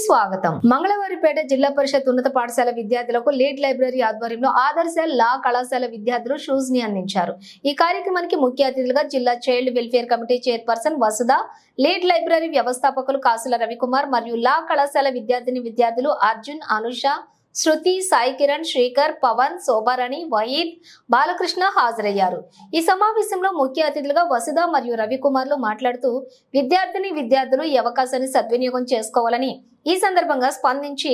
స్వాగతం. మంగళవారిపేట జిల్లా పరిషత్ ఉన్నత పాఠశాల విద్యార్థులకు లీడ్ లైబ్రరీ ఆధ్వర్యంలో ఆదర్శ లా కళాశాల విద్యార్థులు షూస్ ని అందించారు. ఈ కార్యక్రమానికి ముఖ్య అతిథులుగా జిల్లా చైల్డ్ వెల్ఫేర్ కమిటీ చైర్పర్సన్ వసుధ, లీడ్ లైబ్రరీ వ్యవస్థాపకులు కాసుల రవికుమార్ మరియు లా కళాశాల విద్యార్థులు అర్జున్, అనుష, శృతి, సాయి కిరణ్, శ్రీకర్, పవన్, శోభారాణి, వహీద్, బాలకృష్ణ హాజరయ్యారు. ఈ సమావేశంలో ముఖ్య అతిథులుగా వసుధ మరియు రవికుమార్లు మాట్లాడుతూ విద్యార్థులు ఈ అవకాశాన్ని సద్వినియోగం చేసుకోవాలని ఈ సందర్భంగా స్పందించి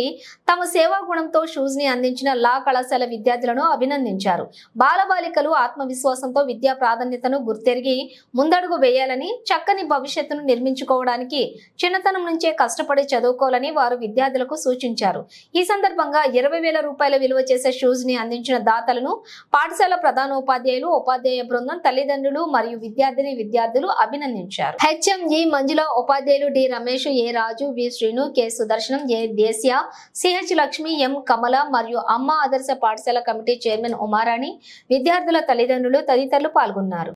తమ సేవా గుణంతో షూస్ ని అందించిన లా కళాశాల విద్యార్థులను అభినందించారు. బాలబాలికలు ఆత్మవిశ్వాసంతో విద్యా ప్రాధాన్యతను గుర్తెరిగి ముందడుగు వేయాలని, చక్కని భవిష్యత్తును నిర్మించుకోవడానికి చిన్నతనం నుంచే కష్టపడి చదువుకోవాలని వారు విద్యార్థులకు సూచించారు. ఈ సందర్భంగా 20,000 రూపాయల విలువ చేసే షూస్ ని అందించిన దాతలను పాఠశాల ప్రధానోపాధ్యాయులు, ఉపాధ్యాయ బృందం, తల్లిదండ్రులు మరియు విద్యార్థులు అభినందించారు. హెచ్ఎంఈ మంజుల, ఉపాధ్యాయులు డి రమేష్, ఏ రాజు, వి శ్రీను, కె సుదర్శనం, ఏ దేశ్య, సిహెచ్ లక్ష్మి, ఎం కమల మరియు అమ్మ ఆదర్శ పాఠశాల కమిటీ చైర్మన్ ఉమారాణి, విద్యార్థుల తల్లిదండ్రులు తదితరులు పాల్గొన్నారు.